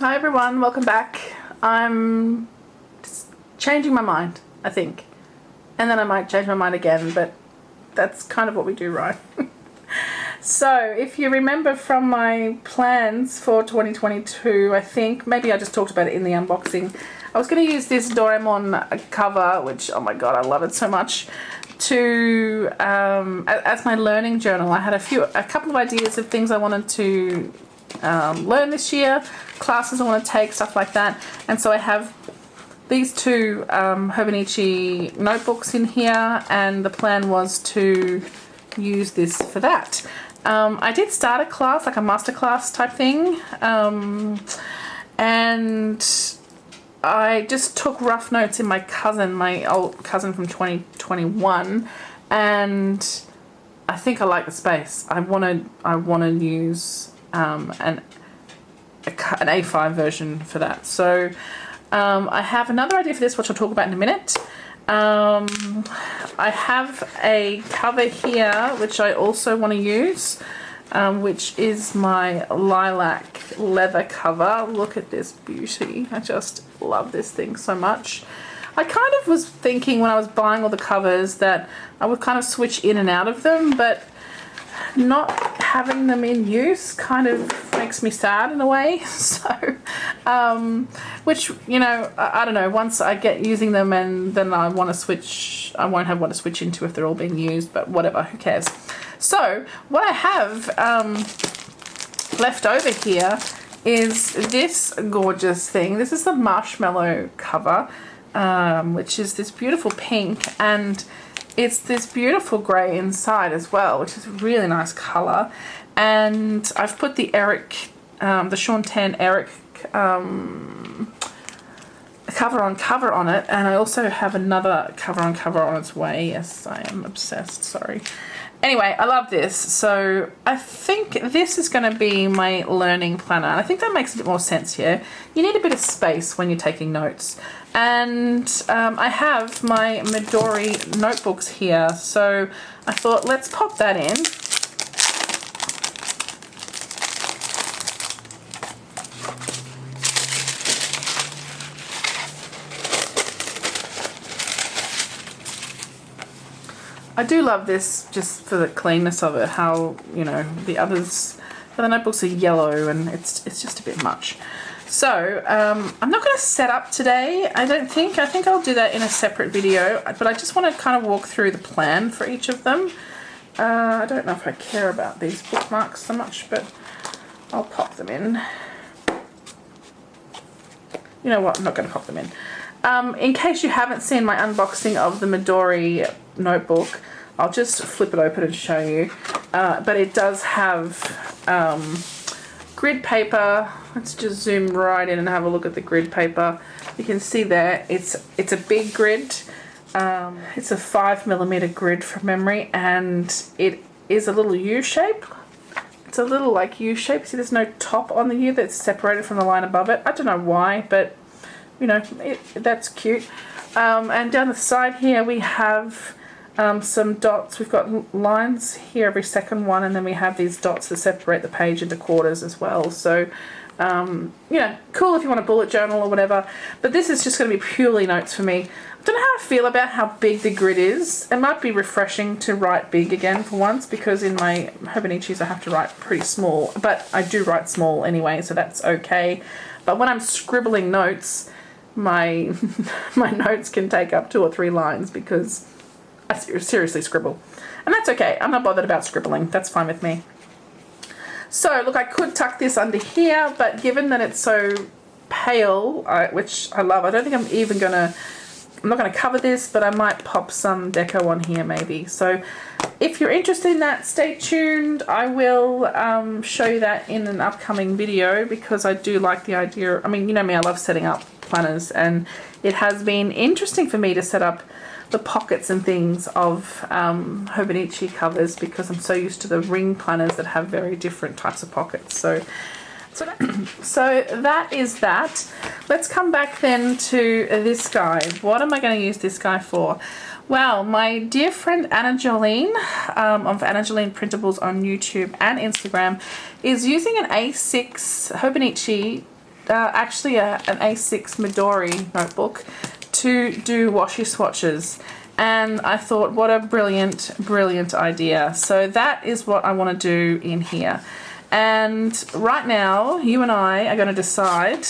Hi everyone, welcome back. I'm just changing my mind, I think. And then I might change my mind again, but that's kind of what we do, right? So, if you remember from my plans for 2022, I think, maybe I just talked about it in the unboxing, I was going to use this Doraemon cover, which, oh my god, I love it so much, to, as my learning journal. I had a couple of ideas of things I wanted to learn this year, classes I want to take, stuff like that. And so I have these two Hobonichi notebooks in here, and the plan was to use this for that. I did start a class, like a masterclass type thing, and I just took rough notes in my old cousin from 2021, and I think I like the space. I want to use an A5 version for that. So I have another idea for this, which I'll talk about in a minute. I have a cover here which I also want to use, which is my lilac leather cover. Look at this beauty. I just love this thing so much. I kind of was thinking when I was buying all the covers that I would kind of switch in and out of them, but not having them in use kind of makes me sad in a way. So which, you know, I don't know, once I get using them and then I want to switch, I won't have one to switch into if they're all being used, but whatever, who cares. So what I have left over here is this gorgeous thing. This is the marshmallow cover, which is this beautiful pink, and it's this beautiful grey inside as well, which is a really nice colour. And I've put the Eric, the Sean Tan Eric cover on it, and I also have another cover on its way. Yes, I am obsessed, sorry. Anyway, I love this. So I think this is going to be my learning planner. And I think that makes a bit more sense here. You need a bit of space when you're taking notes. And I have my Midori notebooks here. So I thought, let's pop that in. I do love this just for the cleanness of it, how, you know, the others, the notebooks are yellow and it's just a bit much. So, I'm not going to set up today, I don't think. I think I'll do that in a separate video, but I just want to kind of walk through the plan for each of them. I don't know if I care about these bookmarks so much, but I'll pop them in. You know what, I'm not going to pop them in. In case you haven't seen my unboxing of the Midori notebook, I'll just flip it open and show you. But it does have grid paper. Let's just zoom right in and have a look at the grid paper. You can see there, it's a big grid. It's a 5mm grid from memory, and it is a little U shape. It's a little like U shape. See, there's no top on the U that's separated from the line above it. I don't know why, but you know, that's cute. And down the side here we have some dots. We've got lines here every second one, and then we have these dots that separate the page into quarters as well. So, you know, cool if you want a bullet journal or whatever. But this is just going to be purely notes for me. I don't know how I feel about how big the grid is. It might be refreshing to write big again for once, because in my Hobonichis I have to write pretty small. But I do write small anyway, so that's okay. But when I'm scribbling notes, my notes can take up 2 or 3 lines because I seriously scribble, and that's okay. I'm not bothered about scribbling, that's fine with me. So look, I could tuck this under here, but given that it's so pale, which I love, I don't think I'm not gonna cover this, but I might pop some deco on here maybe. So if you're interested in that, stay tuned. I will show you that in an upcoming video, because I do like the idea. I mean, you know me, I love setting up planners, and it has been interesting for me to set up the pockets and things of Hobonichi covers, because I'm so used to the ring planners that have very different types of pockets. So that is that. Let's come back then to this guy. What am I going to use this guy for? Well, my dear friend Anna Jolene of Anna Jolene Printables on YouTube and Instagram is using an A6 Hobonichi actually an A6 Midori notebook to do washi swatches. And I thought, what a brilliant, brilliant idea. So that is what I want to do in here. And right now, you and I are going to decide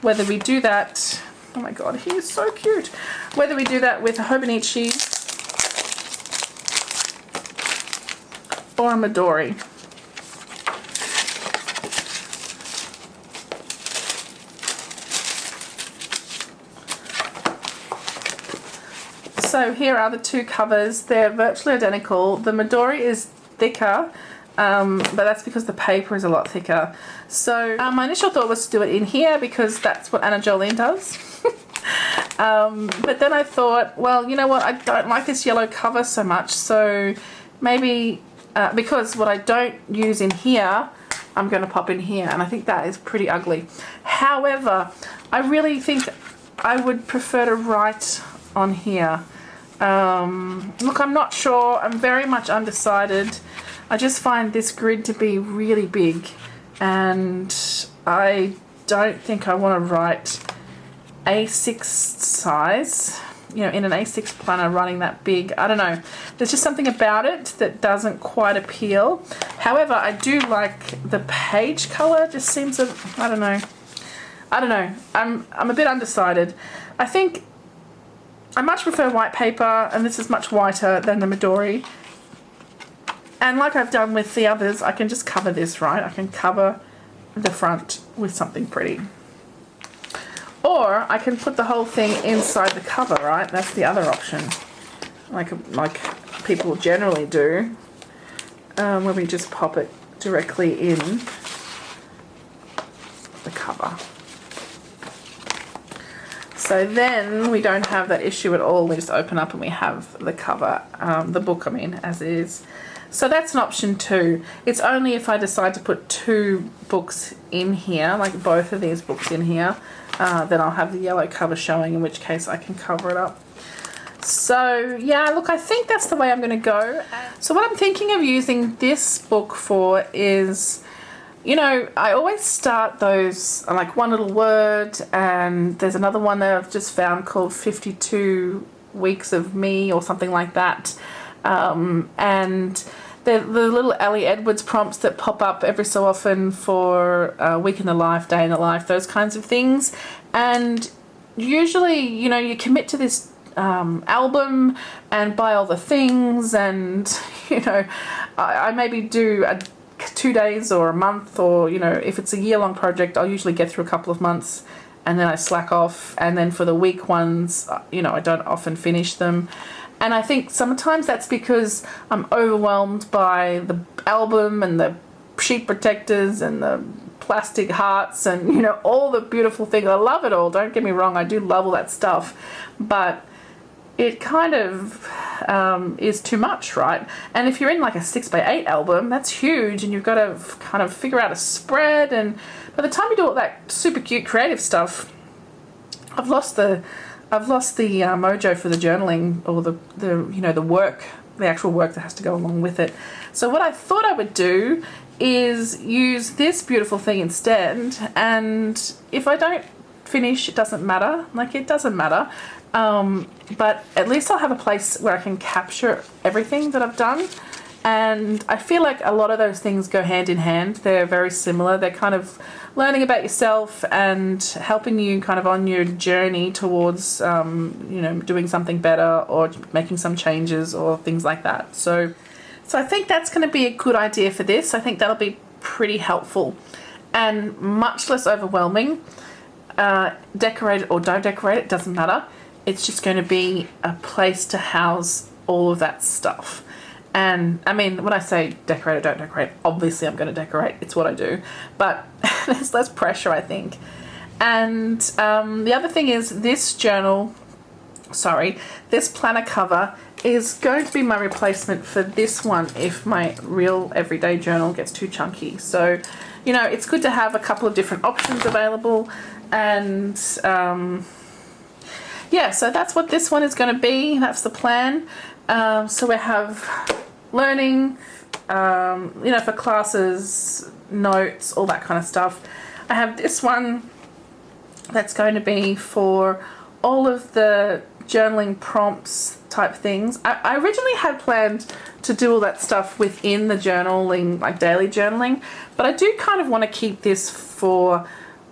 whether we do that. Oh my god, he is so cute. Whether we do that with a Hobonichi or a Midori. So here are the two covers. They're virtually identical. The Midori is thicker, but that's because the paper is a lot thicker. So my initial thought was to do it in here because that's what Anna Jolene does. But then I thought, well, you know what, I don't like this yellow cover so much, so maybe because what I don't use in here, I'm going to pop in here, and I think that is pretty ugly. However, I really think I would prefer to write on here. Look, I'm not sure. I'm very much undecided. I just find this grid to be really big, and I don't think I want to write A6 size, you know, in an A6 planner running that big. I don't know. There's just something about it that doesn't quite appeal. However, I do like the page color. Just seems a, I don't know. I'm a bit undecided. I think I much prefer white paper, and this is much whiter than the Midori. And like I've done with the others, I can just cover this, right? I can cover the front with something pretty. Or I can put the whole thing inside the cover, right? That's the other option. Like people generally do. Where we just pop it directly in the cover. So then we don't have that issue at all. We just open up and we have the cover, the book, I mean, as is. So that's an option too. It's only if I decide to put two books in here, like both of these books in here, then I'll have the yellow cover showing, in which case I can cover it up. So yeah, look, I think that's the way I'm going to go. So what I'm thinking of using this book for is, you know, I always start those like one little word, and there's another one that I've just found called 52 Weeks of Me or something like that. And the little Ellie Edwards prompts that pop up every so often for week in the life, day in the life, those kinds of things. And usually, you know, you commit to this album and buy all the things, and, you know, I maybe do 2 days or a month, or, you know, if it's a year-long project, I'll usually get through a couple of months and then I slack off. And then for the week ones, you know, I don't often finish them. And I think sometimes that's because I'm overwhelmed by the album and the sheet protectors and the plastic hearts and, you know, all the beautiful things. I love it all, don't get me wrong, I do love all that stuff, but it kind of is too much, right? And if you're in like a 6x8 album, that's huge, and you've got to kind of figure out a spread, and by the time you do all that super cute creative stuff, I've lost the mojo for the journaling, or the you know, the work, the actual work that has to go along with it. So what I thought I would do is use this beautiful thing instead, and if I don't finish, it doesn't matter. Like, it doesn't matter. But at least I'll have a place where I can capture everything that I've done. And I feel like a lot of those things go hand in hand. They're very similar. They're kind of learning about yourself and helping you kind of on your journey towards, you know, doing something better or making some changes or things like that. So I think that's going to be a good idea for this. I think that'll be pretty helpful and much less overwhelming. Decorate it or don't decorate it, doesn't matter. It's just going to be a place to house all of that stuff. And I mean, when I say decorate or don't decorate, obviously I'm going to decorate. It's what I do. But there's less pressure, I think. And the other thing is this planner cover is going to be my replacement for this one if my real everyday journal gets too chunky. So, you know, it's good to have a couple of different options available. And yeah, so that's what this one is going to be. That's the plan. So we have learning, you know, for classes, notes, all that kind of stuff. I have this one that's going to be for all of the journaling prompts type things. I originally had planned to do all that stuff within the journaling, like daily journaling, but I do kind of want to keep this for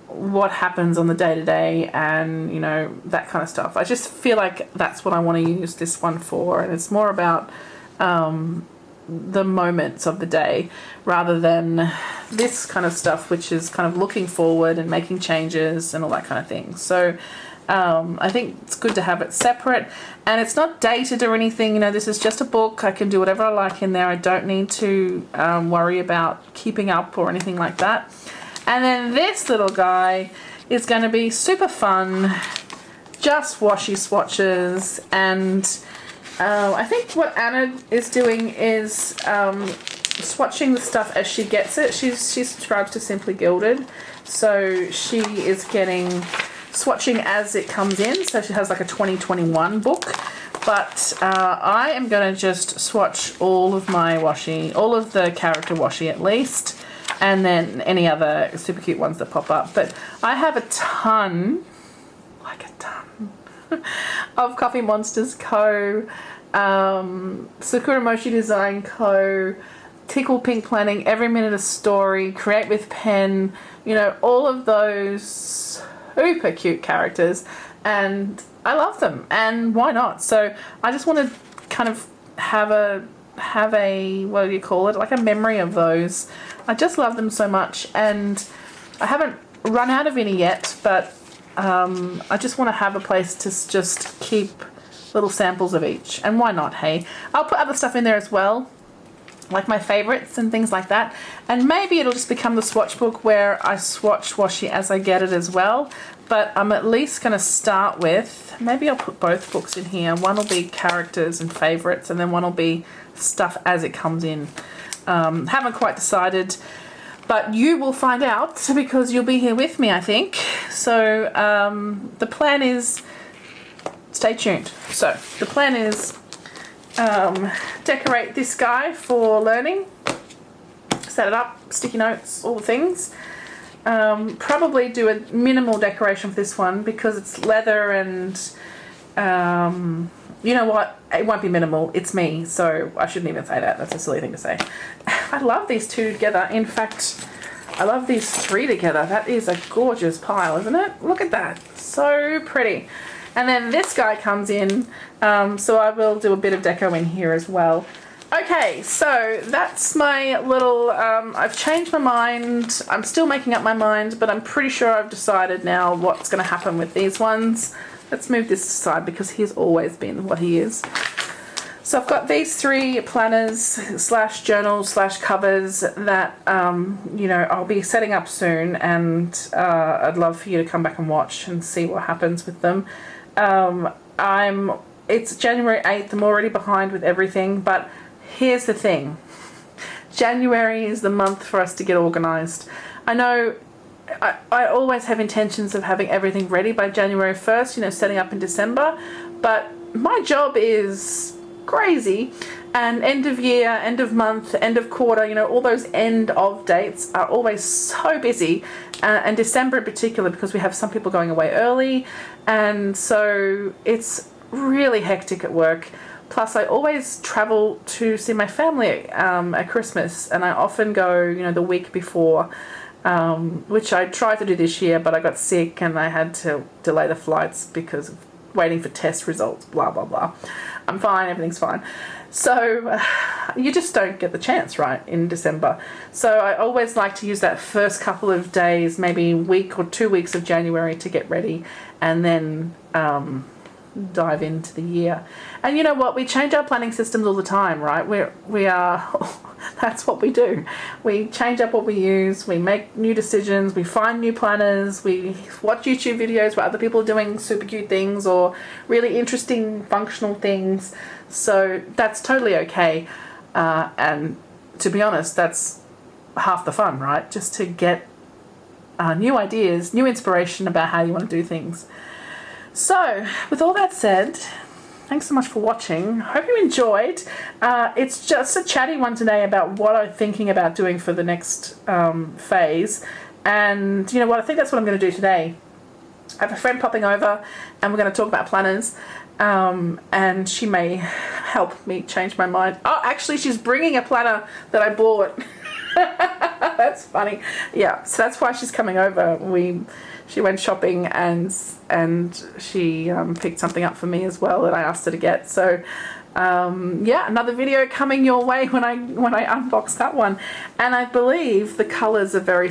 what happens on the day-to-day and, you know, that kind of stuff. I just feel like that's what I want to use this one for, and it's more about the moments of the day rather than this kind of stuff, which is kind of looking forward and making changes and all that kind of thing. So I think it's good to have it separate, and it's not dated or anything. You know, this is just a book. I can do whatever I like in there. I don't need to worry about keeping up or anything like that. And then this little guy is going to be super fun, just washi swatches, and I think what Anna is doing is swatching the stuff as she gets it. She subscribes to Simply Gilded, so she is getting swatching as it comes in. So she has like a 2021 book, but I am going to just swatch all of my washi, all of the character washi at least, and then any other super cute ones that pop up. But I have a ton, like a ton, of Coffee Monsters Co., Sakura Mochi Design Co., Tickle Pink Planning, Every Minute a Story, Create with Pen, you know, all of those super cute characters, and I love them, and why not? So I just want to kind of have a what do you call it, like a memory of those. I just love them so much, and I haven't run out of any yet, but I just want to have a place to just keep little samples of each, and why not, hey? I'll put other stuff in there as well, like my favorites and things like that, and maybe it'll just become the swatch book where I swatch washi as I get it as well. But I'm at least going to start with, maybe I'll put both books in here. One will be characters and favorites, and then one will be stuff as it comes in. Haven't quite decided, but you will find out because you'll be here with me, I think. So the plan is, stay tuned. So the plan is decorate this guy for learning, set it up, sticky notes, all the things. Probably do a minimal decoration for this one because it's leather, and you know what, it won't be minimal, it's me, so I shouldn't even say that. That's a silly thing to say. I love these two together. In fact, I love these three together. That is a gorgeous pile, isn't it? Look at that, so pretty. And then this guy comes in, so I will do a bit of deco in here as well. Okay, so that's my little, I've changed my mind. I'm still making up my mind, but I'm pretty sure I've decided now what's going to happen with these ones. Let's move this aside because he's always been what he is. So I've got these three planners slash journals slash covers that, you know, I'll be setting up soon, and I'd love for you to come back and watch and see what happens with them. It's January 8th. I'm already behind with everything, but here's the thing. January is the month for us to get organised. I know I always have intentions of having everything ready by January 1st, you know, setting up in December, but my job is crazy, and end of year, end of month, end of quarter, you know, all those end of dates are always so busy, and December in particular, because we have some people going away early, and so it's really hectic at work. Plus I always travel to see my family at Christmas, and I often go, you know, the week before, which I tried to do this year, but I got sick and I had to delay the flights because of waiting for test results, blah blah blah. I'm fine, everything's fine. So you just don't get the chance, right, in December. So I always like to use that first couple of days, maybe week or 2 weeks of January, to get ready, and then dive into the year. And you know what, we change our planning systems all the time, right? We are that's what we do. We change up what we use, we make new decisions, we find new planners, we watch YouTube videos where other people are doing super cute things or really interesting functional things. So that's totally okay, and to be honest, that's half the fun, right? Just to get new ideas, new inspiration about how you want to do things. So, with all that said, thanks so much for watching. Hope you enjoyed. It's just a chatty one today about what I'm thinking about doing for the next phase. And you know what, I think that's what I'm going to do today. I have a friend popping over and we're going to talk about planners, and she may help me change my mind. Oh, actually she's bringing a planner that I bought. That's funny. Yeah, so that's why she's coming over. She went shopping and she picked something up for me as well that I asked her to get. So yeah, another video coming your way when I unbox that one. And I believe the colors are very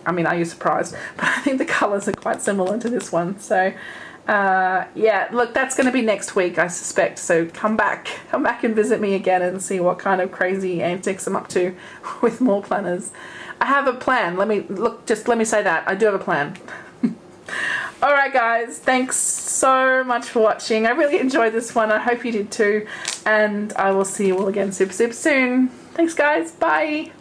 I mean, are you surprised? But I think the colors are quite similar to this one. So yeah, look, that's going to be next week, I suspect. So come back and visit me again and see what kind of crazy antics I'm up to with more planners. I have a plan. Let me say that I do have a plan. Alright guys, thanks so much for watching. I really enjoyed this one. I hope you did too. And I will see you all again super soon. Thanks guys. Bye.